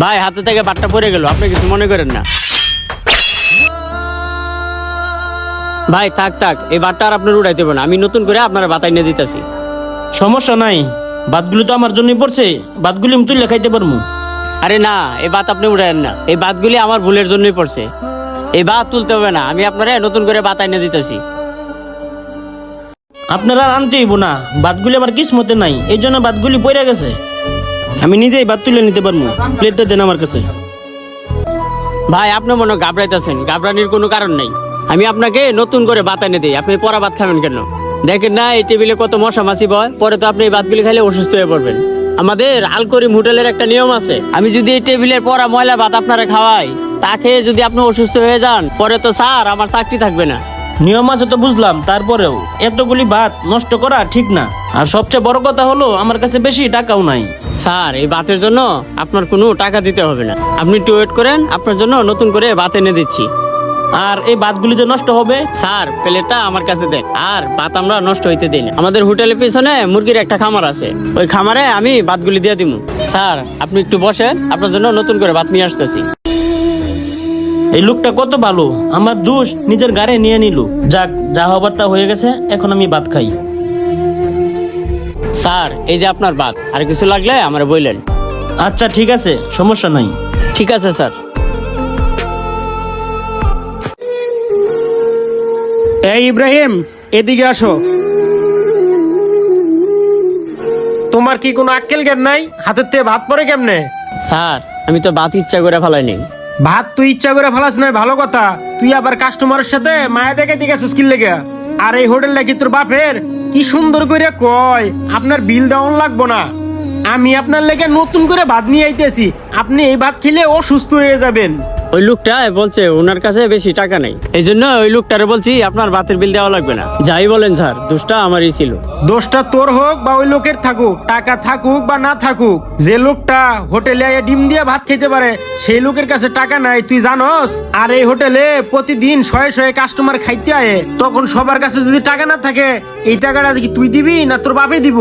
ভাই হাতে থেকে বাটটা পড়ে গেল, আপনি কিছু মনে করেন না। ভাই থাক থাক, এই বাটটা আর আপনার উড়াইতে হবে না, আমি নতুন করে আপনার বাতাই নিয়ে দিতেছি। সমস্যা নাই, ভাতগুলি তো আমার জন্যই পড়ছে, ভাতগুলি আমি তুলে খাইতে পারবো। আরে না, এই বাত আপনি উড়াইন না, এই বাতগুলি আমার ভুলের জন্যই পড়ছে। এই বাত তুলতে হবে না, আমি আপনারা নতুন করে বাতাই নিয়ে দিতেছি। আপনারা আর আনতে হইব না, ভাতগুলি আমার কিসমতে নাই, এই জন্য ভাতগুলি পড়ে গেছে। আমি নিজেই ভাত তুলে নিতে পারবো, প্লেটটা দেন আমার কাছে। ভাই আপনি মনে হয় ঘাবড়াইতেছেন, ঘাবড়ানির কোনো কারণ নাই। আমি আপনাকে নতুন করে ভাত এনে দিই, আপনি পরা ভাত খাবেন কেন? দেখেন না এই টেবিলে কত মশা মাছি বয়, পরে তো আপনি এই ভাতগুলি খাইলে অসুস্থ হয়ে পড়বেন। আমাদের আলকরিম হোটেলের একটা নিয়ম আছে, আমি যদি এই টেবিলের পরা ময়লা ভাত আপনারা খাওয়াই, তা খেয়ে যদি আপনি অসুস্থ হয়ে যান, পরে তো স্যার আমার চাকরি থাকবে না। নিয়ম আছে তো বুঝলাম, তারপরেও এতগুলি ভাত নষ্ট করা ঠিক না। আর সবচেয়ে বড় কথা হলো আমার কাছে বেশি টাকাও নাই। স্যার এই ভাতের জন্য আপনার কোনো টাকা দিতে হবে না, আপনি একটু ওয়েট করেন, আপনার জন্য নতুন করে ভাত এনে দিচ্ছি। আর এই ভাতগুলি যে নষ্ট হবে, স্যার প্লেটটা আমার কাছে দেন, আর ভাত আমরা নষ্ট হইতে দিই না। আমাদের হোটেলের পিছনে মুরগির একটা খামার আছে, ওই খামারে আমি ভাতগুলি দিয়ে দিব। স্যার আপনি একটু বসেন, আপনার জন্য নতুন করে ভাত নিয়ে আসতেছি। এই লোকটা কত ভালো, আমার দোষ নিজের গাড়ি নিয়ে নিল। যাক, যা হবার তা হয়ে গেছে, এখন আমি ভাত খাই। স্যার এই যে আপনার ভাত, আর কিছু লাগলে আমার বললেন। আচ্ছা ঠিক আছে, সমস্যা নাই। ঠিক আছে স্যার। এই ইব্রাহিম, এদিকে আসো। তোমার কি কোনো আক্কেল জ্ঞান নাই? হাতের থেকে ভাত পরে কেমনে? স্যার আমি তো ভাত ইচ্ছা করে ফেলাইনি। ভাত তুই ইচ্ছা করে ফেলাস নাই ভালো কথা, তুই আবার কাস্টমারের সাথে মায়া দেখে দিকে স্কিল লেগে। আর এই হোটেলটা কি তোর বাপের? কি সুন্দর করে কয় আপনার বিল দেওয়ান লাগবো না, আমি আপনার লেগে নতুন করে ভাত নিয়ে আইতেছি, আপনি এই ভাত খেলে অসুস্থ হয়ে যাবেন। ওই লোকটা বলছে ওনার কাছে বেশি টাকা নেই, এই জন্য ওই লোকটারে বলছি আপনার ভাতের বিল দেওয়া লাগবে না। যাই বলেন স্যার, দোষটা আমারই ছিল। দোষটা তোর হোক বা ওই লোকের থাকুক, টাকা থাকুক বা না থাকুক, যে লোকটা হোটেলে আইয়া ডিম দিয়ে ভাত খেতে পারে সেই লোকের কাছে টাকা নাই, তুই জানোস? আর এই হোটেলে প্রতিদিন শয়ে শয়ে কাস্টমার খাইতে আয়ে, তখন সবার কাছে যদি টাকা না থাকে, এই টাকাটা কি তুই দিবি না তোর বাপে দিব?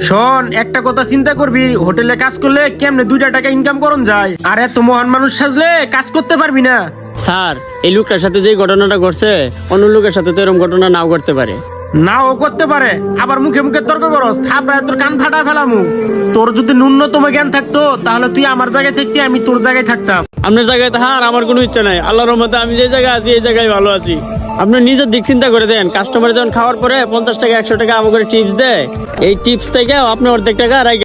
শোন, একটা কথা চিন্তা করবি, হোটেলে কাজ করলে কেমনে 2টা টাকা ইনকাম করন যায়, আর এত মহান মানুষ সাজলে কাজ করতে পারবি না। স্যার এই লোকটার সাথে যে ঘটনাটা ঘটছে, অন্য লোকের সাথে তো এরকম ঘটনা নাও ঘটতে পারে। নাও করতে পারে, আবার মুখে মুখে তর্ক করস, থাপড়ায় তোর কান ফাটা ফেলামু। তোর যদি ন্যূনতম জ্ঞান থাকতো তাহলে তুই আমার জায়গায় থাকতি, আমি তোর জায়গায় থাকতাম। আপনার জায়গায় তো হার আমার কোনো ইচ্ছা নাই, আল্লাহর রহমতে আমি যে জায়গায় আছি এই জায়গায় ভালো আছি। আপনি নিজের দিক চিন্তা করে দেন, কাস্টমার যখন খাওয়ার পরে 50 টাকা 100 টাকা আমাকে টিপস দেয়, এই টিপস থেকে আপনি অর্ধেক টাকা